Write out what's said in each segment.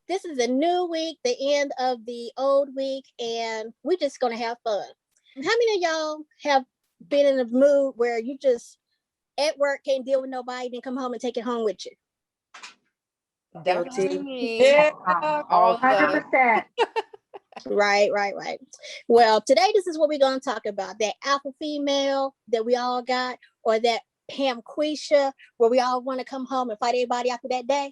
This is a new week, the end of the old week, and we're just going to have fun. How many of y'all have been in a mood where you just at work can't deal with nobody, then come home and take it home with you? Definitely Guilty. me. Yeah. All of us. 100%. Right. Well, today this is what we're going to talk about. That alpha female that we all got, or that Pamquisha where we all want to come home and fight everybody after that day.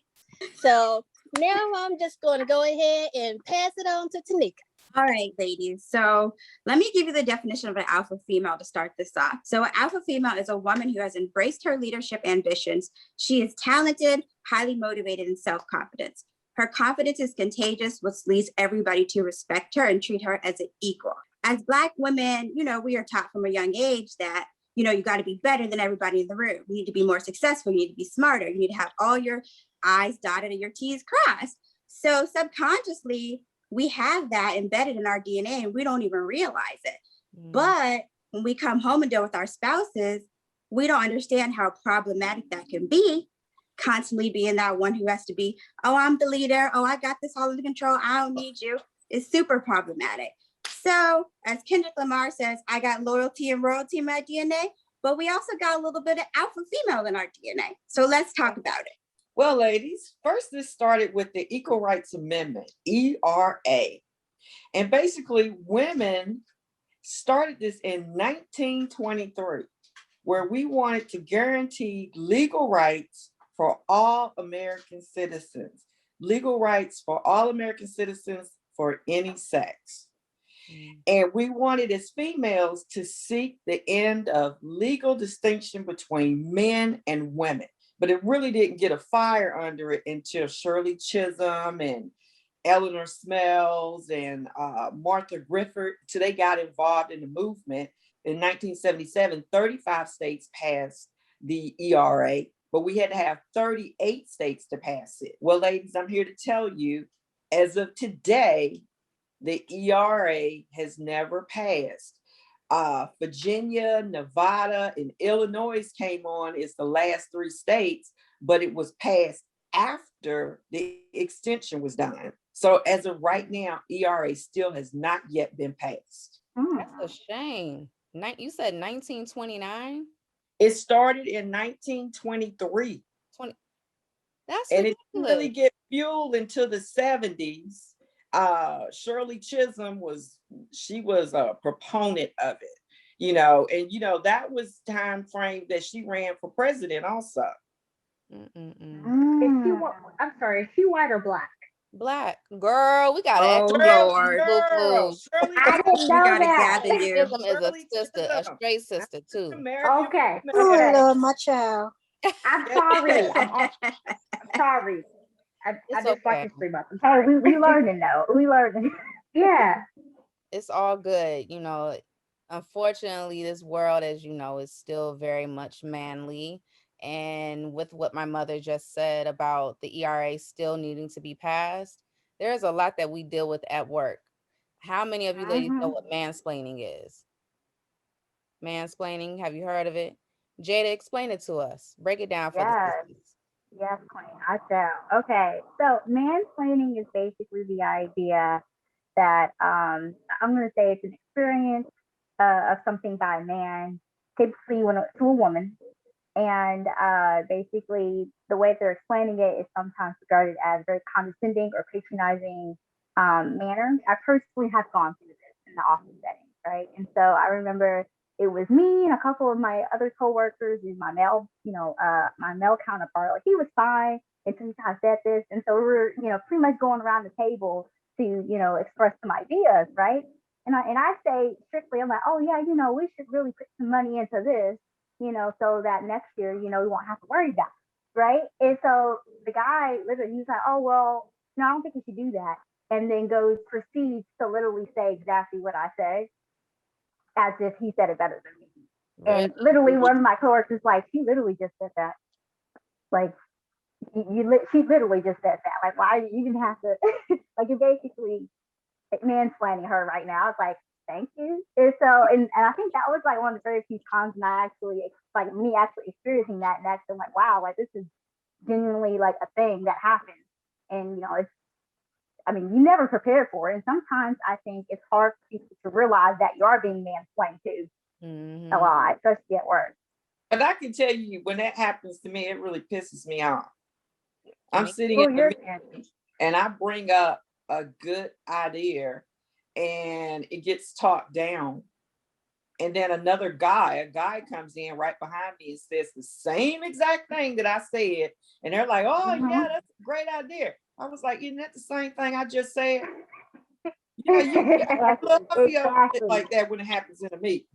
So now I'm just going to go ahead and pass it on to Tanika. All right, ladies. So let me give you the definition of an alpha female to start this off. So an alpha female is a woman who has embraced her leadership ambitions. She is talented, highly motivated, and self-confident. Her confidence is contagious, which leads everybody to respect her and treat her as an equal. As Black women, we are taught from a young age that, you got to be better than everybody in the room. You need to be more successful. You need to be smarter. You need to have all your I's dotted and your T's crossed. So subconsciously, we have that embedded in our DNA and we don't even realize it. But when we come home and deal with our spouses, we don't understand how problematic that can be. Constantly being that one who has to be, oh, I'm the leader. Oh, I got this all under control. I don't need you. It's super problematic. So as Kendrick Lamar says, I got loyalty and royalty in my DNA, but we also got a little bit of alpha female in our DNA. So let's talk about it. Well, ladies, first this started with the Equal Rights Amendment, ERA. And basically women started this in 1923, where we wanted to guarantee legal rights for all American citizens, legal rights for all American citizens for any sex. And we wanted as females to seek the end of legal distinction between men and women. But it really didn't get a fire under it until Shirley Chisholm and Eleanor Smells and Martha Gifford, till they got involved in the movement. In 1977, 35 states passed the ERA, but we had to have 38 states to pass it. Well, ladies, I'm here to tell you, as of today, the ERA has never passed. Virginia, Nevada, and Illinois came on as the last 3 states, but it was passed after the extension was done. So as of right now, ERA still has not yet been passed. That's a shame. You said 1929? It started in 1923. That's and ridiculous. it didn't really get fueled until the 70s. Shirley Chisholm was a proponent of it, and that was time frame that she ran for president also. I'm sorry, is she white or black? Black. Girl, we got Oh, Lord. Shirley, I didn't know that. Gather you. Chisholm is a sister, a straight sister too. Okay. Oh, Lord, my child. I'm sorry. I'm sorry. I just okay. watched history month. I'm sorry. We learning though. We learning. Yeah. It's all good. Unfortunately, this world, as you know, is still very much manly. And with what my mother just said about the ERA still needing to be passed, there's a lot that we deal with at work. How many of you ladies know what mansplaining is? Mansplaining, have you heard of it? Jada, explain it to us. Break it down for the sisters. Yes, Queen. I shall. Okay. So mansplaining is basically the idea that I'm going to say it's an experience of something by a man, typically to a woman. And basically, the way they're explaining it is sometimes regarded as very condescending or patronizing manner. I personally have gone through this in the office setting, right? And so I remember it was me and a couple of my other coworkers, my male, my male counterpart. Like, he was fine until he kind of said this, and so we were, pretty much going around the table to, express some ideas, right? And I say strictly, I'm like, oh yeah, we should really put some money into this, so that next year, we won't have to worry about it, right? And so the guy literally, he's like, oh well, no, I don't think we should do that, and then proceeds to literally say exactly what I said, as if he said it better than me. Really? And literally, one of my coworkers, like, she literally just said that. Like, she literally just said that. Like, why you even have to? Like, you're basically mansplaining her right now. It's like, thank you. And so, and I think that was like one of the very few times when I actually, like, me actually experiencing that, and actually, like, wow, like, this is genuinely like a thing that happens. And I mean, you never prepare for it. And sometimes I think it's hard for people to realize that you are being mansplained too a lot, especially at work. But I can tell you, when that happens to me, it really pisses me off. I'm Me sitting Oh, in the you're meeting and I bring up a good idea and it gets talked down. And then a guy comes in right behind me and says the same exact thing that I said. And they're like, oh, yeah, that's a great idea. I was like, isn't that the same thing I just said? You know, I love your shit like that when it happens in a meeting.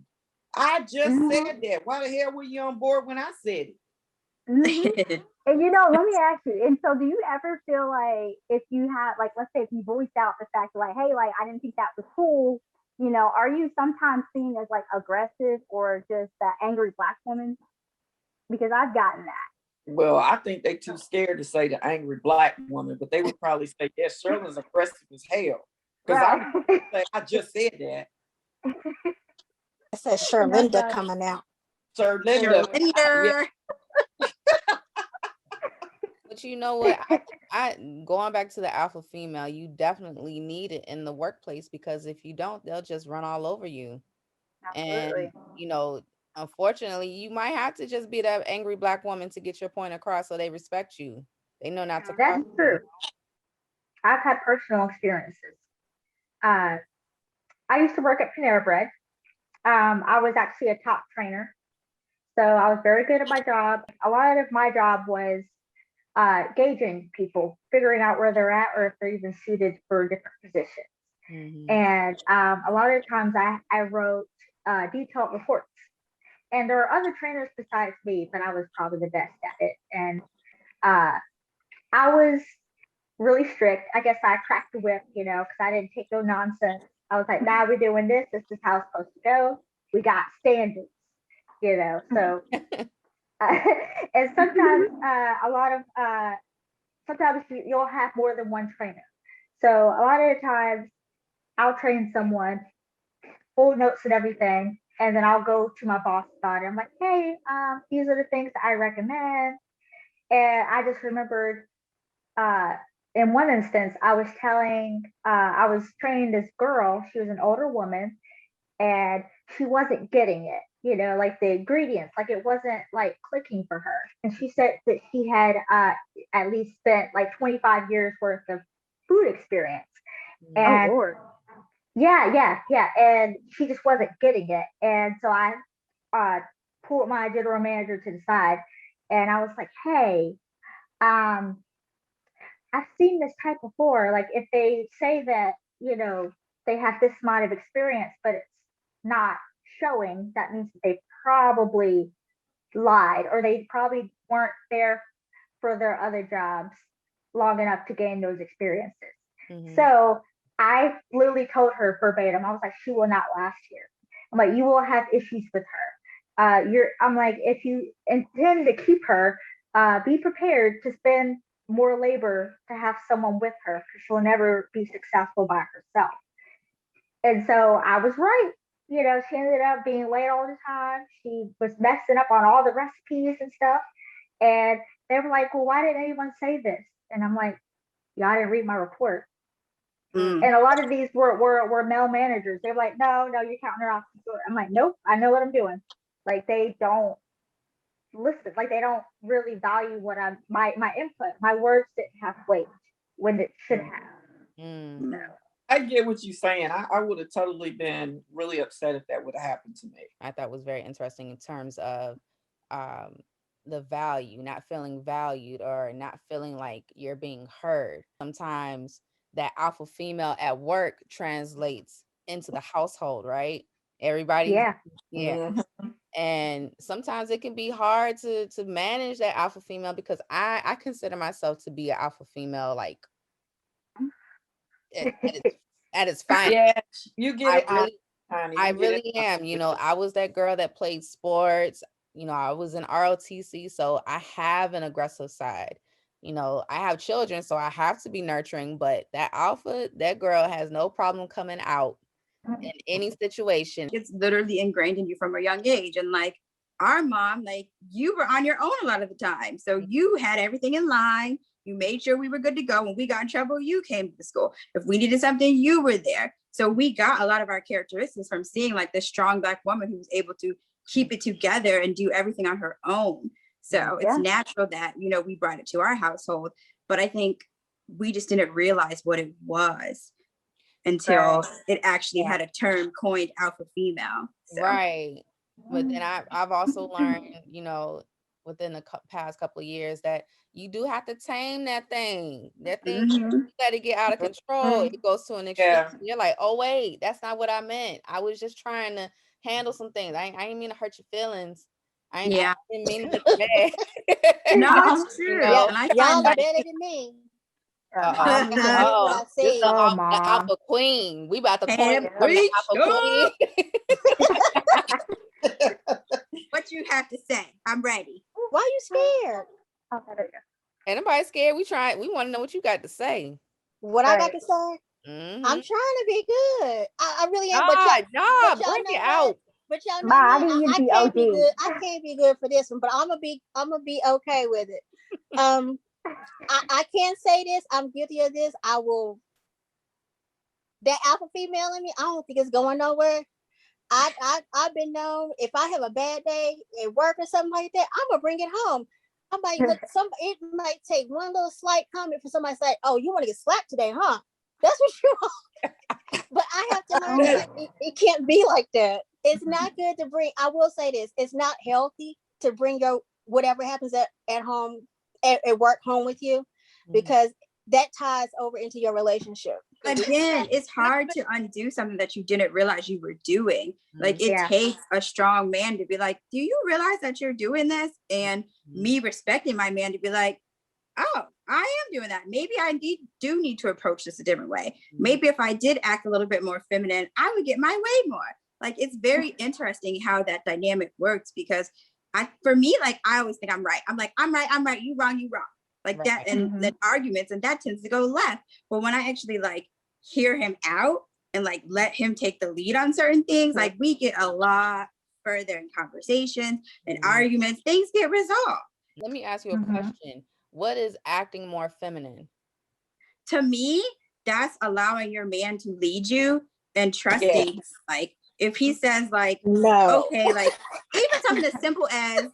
I just said that. Why the hell were you on board when I said it? And you know, let me ask you. And so, do you ever feel like if you have, like, let's say if you voiced out the fact, like, hey, like, I didn't think that was cool, you know, are you sometimes seen as like aggressive or just that angry Black woman? Because I've gotten that. Well, I think they too scared to say the angry Black woman, but they would probably say, yes, Shirley's aggressive as hell. Because I just said that. I said Sherlinda coming out. Sherlinda. Sherlinda. But you know what? I going back to the alpha female, you definitely need it in the workplace, because if you don't, they'll just run all over you. Absolutely. And you know, unfortunately, you might have to just be that angry Black woman to get your point across, so they respect you. They know not to cross. That's true. I've had personal experiences. I used to work at Panera Bread. I was actually a top trainer, so I was very good at my job. A lot of my job was gauging people, figuring out where they're at or if they're even suited for different positions. And a lot of times I wrote detailed reports. And there are other trainers besides me, but I was probably the best at it. And I was really strict. I guess I cracked the whip, you know, because I didn't take no nonsense. I was like, nah, we're doing this. This is how it's supposed to go. We got standards, you know. So, and sometimes sometimes you'll have more than one trainer. So a lot of the times I'll train someone, full notes and everything, and then I'll go to my boss about it. I'm like, hey, these are the things that I recommend. And I just remembered in one instance, I was training this girl. She was an older woman, and she wasn't getting it. You know, like the ingredients, like it wasn't like clicking for her. And she said that she had at least spent like 25 years worth of food experience. And yeah. And she just wasn't getting it. And so I pulled my general manager to the side, and I was like, hey, I've seen this type before. Like if they say that, you know, they have this amount of experience, but it's not showing, that means that they probably lied or they probably weren't there for their other jobs long enough to gain those experiences. So I literally told her verbatim, I was like, she will not last here. I'm like, you will have issues with her. I'm like, if you intend to keep her, be prepared to spend more labor to have someone with her, because she'll never be successful by herself. And so I was right. You know, she ended up being late all the time. She was messing up on all the recipes and stuff. And they were like, well, why didn't anyone say this? And I'm like, y'all didn't read my report. And a lot of these were male managers. They're like, no, you're counting her off the door. I'm like, nope, I know what I'm doing. Like they don't listen, like they don't really value what my input. My words didn't have weight when it should have. No. I get what you're saying. I would have totally been really upset if that would have happened to me. I thought was very interesting in terms of the value, not feeling valued or not feeling like you're being heard. Sometimes that alpha female at work translates into the household, right? Everybody. Yeah. And sometimes it can be hard to manage that alpha female, because I consider myself to be an alpha female, like at its finest. Yeah, you get it. I really am. You know, I was that girl that played sports. You know, I was in ROTC, so I have an aggressive side. You know, I have children, so I have to be nurturing, but that alpha, that girl has no problem coming out in any situation. It's literally ingrained in you from a young age. And like our mom, like you were on your own a lot of the time. So you had everything in line. You made sure we were good to go. When we got in trouble, you came to the school. If we needed something, you were there. So we got a lot of our characteristics from seeing like this strong Black woman who was able to keep it together and do everything on her own. So it's natural that, you know, we brought it to our household, but I think we just didn't realize what it was until it actually had a term coined alpha female. So. Right. But then I've also learned, you know, within the past couple of years that you do have to tame that thing. That thing, you let it get out of control. It goes to an extreme. You're like, oh wait, that's not what I meant. I was just trying to handle some things. I didn't mean to hurt your feelings. I didn't mean to make you mad. No, it's true. You know? And I Y'all find are that better than me. Oh, this is the the alpha queen. We about to coin And from the alpha queen. what you have to say? I'm ready. Why are you scared? Oh, there you Ain't nobody scared. We want to know what you got to say. What I got to say? Mm-hmm. I'm trying to be good. I really am. Bring it out. But y'all know Ma, I me. need you to I be can't be OG. good. I can't be good for this one, but I'm gonna be okay with it. I can't say this. I'm guilty of this. I will. That alpha female in me, I don't think it's going nowhere. I've been known, if I have a bad day at work or something like that, I'm gonna bring it home. I might look it might take one little slight comment for somebody to say, oh, you want to get slapped today, huh? That's what you want. But I have to learn that it can't be like that. It's not good to bring, I will say this, it's not healthy to bring your whatever happens at home, at work home with you, because that ties over into your relationship. Again, it's hard to undo something that you didn't realize you were doing. Like it takes a strong man to be like, do you realize that you're doing this? And me respecting my man to be like, oh, I am doing that. Maybe I do need to approach this a different way. Maybe if I did act a little bit more feminine, I would get my way more. Like it's very interesting how that dynamic works, because for me, like I always think I'm right. I'm like, I'm right, you wrong. Like that, and the arguments, and that tends to go left. But when I actually like hear him out and like let him take the lead on certain things, like we get a lot further in conversations and arguments, things get resolved. Let me ask you a question. What is acting more feminine? To me, that's allowing your man to lead you and trusting. Like if he says like, okay, like even something as simple as,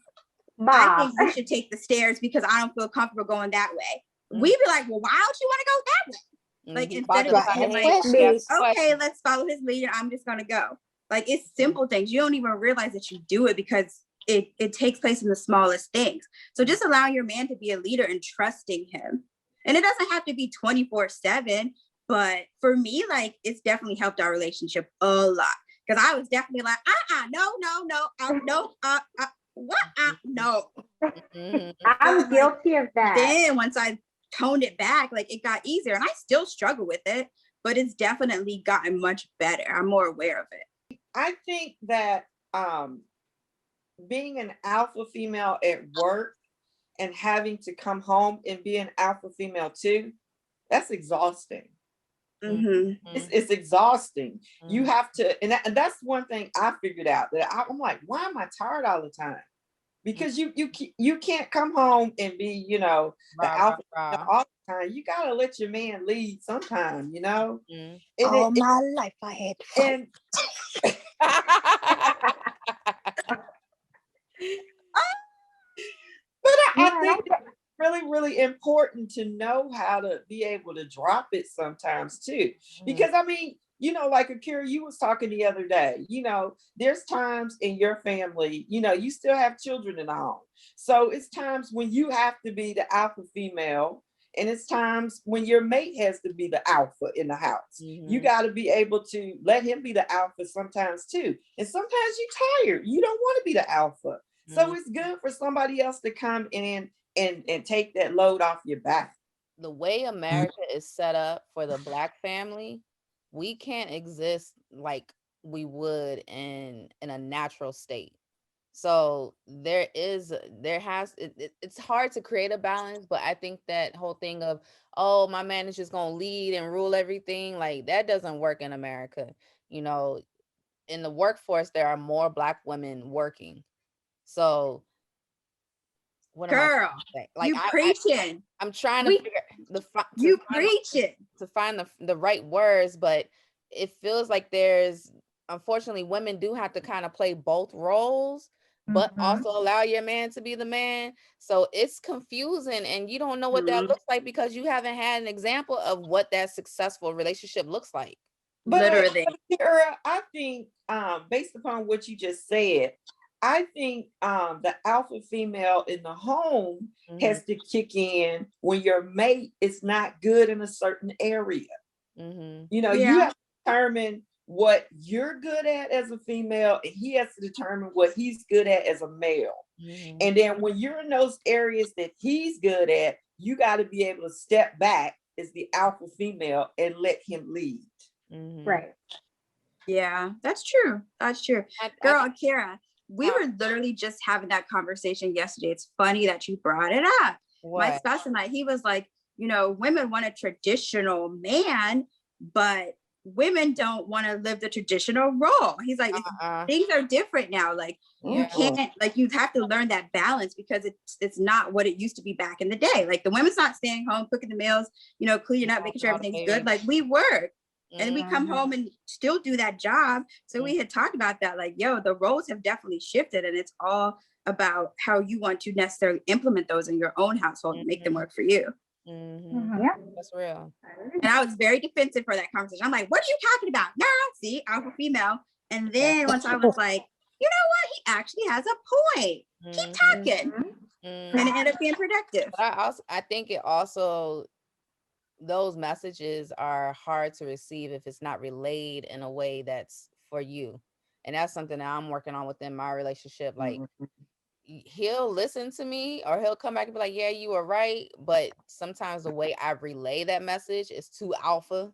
I think we should take the stairs because I don't feel comfortable going that way. We'd be like, well, why don't you want to go that way? Like instead of being like, okay, let's follow his lead and I'm just gonna go. Like it's simple things. You don't even realize that you do it because it takes place in the smallest things. So just allowing your man to be a leader and trusting him. And it doesn't have to be 24/7, but for me, like it's definitely helped our relationship a lot. Because I was definitely like, no, what? No. I'm guilty of that. Then once I toned it back, like it got easier, and I still struggle with it, but it's definitely gotten much better. I'm more aware of it. I think that being an alpha female at work and having to come home and be an alpha female too, that's exhausting. It's exhausting. You have to, and that's one thing I figured out, that I'm like, why am I tired all the time? Because you can't come home and be, you know, the alpha all the time. You gotta let your man lead sometime, you know. All my life I had to fight. But I think it's really, really important to know how to be able to drop it sometimes too. Because I mean, you know, like Akira, you was talking the other day, you know, there's times in your family, you know, you still have children in the home. So it's times when you have to be the alpha female, and it's times when your mate has to be the alpha in the house. You got to be able to let him be the alpha sometimes too. And sometimes you're tired. You don't want to be the alpha. So it's good for somebody else to come in and take that load off your back. The way America is set up for the Black family, we can't exist like we would in a natural state. So it's hard to create a balance, but I think that whole thing of, oh, my man is just gonna lead and rule everything, like that doesn't work in America. You know, in the workforce, there are more Black women working. So what am I saying? Like you preaching. I'm trying to We- figure the You preach it. to find the right words, but it feels like there's, unfortunately, women do have to kind of play both roles, but also allow your man to be the man. So it's confusing, and you don't know what that looks like because you haven't had an example of what that successful relationship looks like. Literally. Kira, I think based upon what you just said, I think the alpha female in the home has to kick in when your mate is not good in a certain area. You know, you have to determine what you're good at as a female, and he has to determine what he's good at as a male. And then when you're in those areas that he's good at, you got to be able to step back as the alpha female and let him lead. Right. Yeah, that's true. That's true. Girl, Kira, we were literally just having that conversation yesterday. It's funny that you brought it up. What? My spouse and I, he was like, you know, women want a traditional man, but women don't want to live the traditional role. He's like, things are different now. Like you can't, like you have to learn that balance because it's not what it used to be back in the day. Like the women's not staying home, cooking the meals, you know, cleaning up, making sure everything's good. Like we work. And we come home and still do that job. So we had talked about that, like, yo, the roles have definitely shifted, and it's all about how you want to necessarily implement those in your own household and make them work for you. Yeah. That's real. And I was very defensive for that conversation. I'm like, what are you talking about? Nah, see, alpha female. And then once I was like, you know what? He actually has a point. Keep talking. And it ended up being productive. But I think it also, those messages are hard to receive if it's not relayed in a way that's for you. And that's something that I'm working on within my relationship. Like he'll listen to me or he'll come back and be like, yeah, you were right. But sometimes the way I relay that message is too alpha.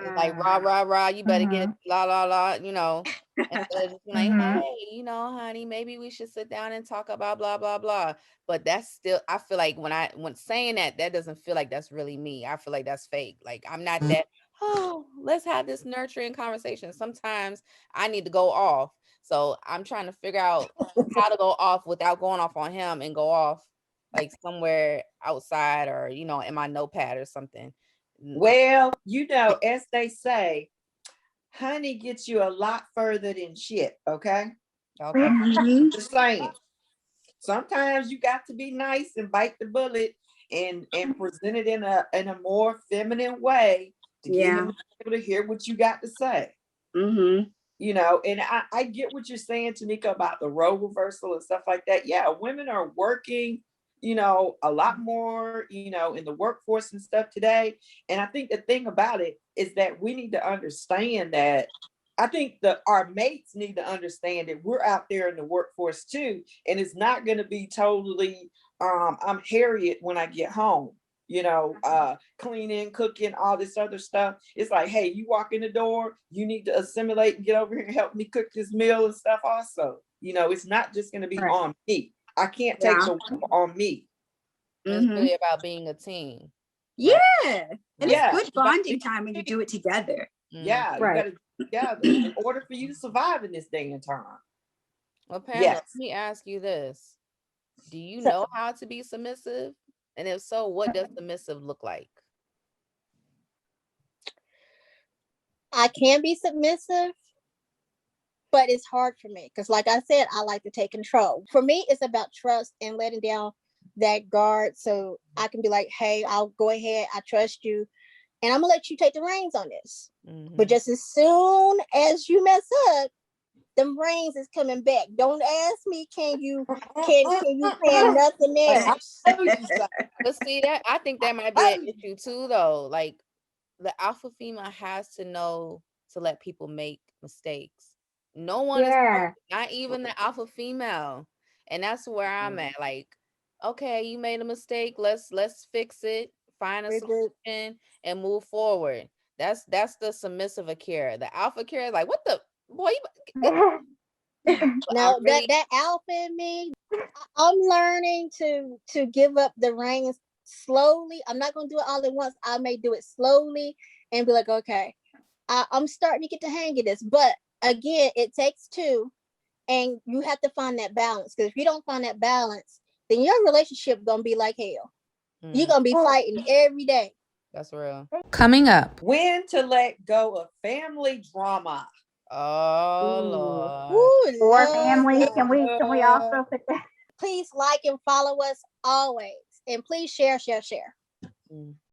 It's like rah, rah, rah, you better get la, la, la, you know, instead of just like, hey, you know, honey, maybe we should sit down and talk about blah, blah, blah. But that's still, I feel like when saying that doesn't feel like that's really me. I feel like that's fake. Like I'm not that, oh, let's have this nurturing conversation. Sometimes I need to go off. So I'm trying to figure out how to go off without going off on him and go off like somewhere outside or, you know, in my notepad or something. Well, you know, as they say, honey gets you a lot further than shit. Okay. Just saying. Sometimes you got to be nice and bite the bullet and present it in a more feminine way to get him able to hear what you got to say. You know, and I get what you're saying, Tanika, about the role reversal and stuff like that. Yeah, women are working, you know, a lot more, you know, in the workforce and stuff today. And I think the thing about it is that we need to understand that I think that our mates need to understand that we're out there in the workforce too. And it's not going to be totally, I'm Harriet when I get home, you know, cleaning, cooking, all this other stuff. It's like, hey, you walk in the door, you need to assimilate and get over here and help me cook this meal and stuff also. You know, it's not just going to be on me. I can't take the work on me. It's really about being a team. Yeah. And it's good bonding time when you do it together. Yeah, you got to together in order for you to survive in this day and time. Well, Pamela, let me ask you this. Do you know how to be submissive? And if so, what does submissive look like? I can be submissive, but it's hard for me because, like I said, I like to take control. For me, it's about trust and letting down that guard so I can be like, hey, I'll go ahead. I trust you. And I'm gonna let you take the reins on this. But just as soon as you mess up, them reins is coming back. Don't ask me, can you plan nothing else? But see that I think that might be an issue too, though. Like the alpha female has to know to let people make mistakes. No one is perfect, not even the alpha female. And that's where I'm at. Like, okay, you made a mistake. Let's fix it, find a solution, and move forward. That's the submissive Akira. The alpha Akira is like, what the boy? Now that alpha in me, I'm learning to give up the reins slowly. I'm not gonna do it all at once. I may do it slowly and be like, okay, I'm starting to get the hang of this. But again, it takes two, and you have to find that balance. Because if you don't find that balance, then your relationship gonna be like hell. You're gonna be fighting every day. That's real. Coming up. When to let go of family drama. Oh, Lord. Woo, For Lord. families, can we also put that? Please like and follow us always. And please share. Mm.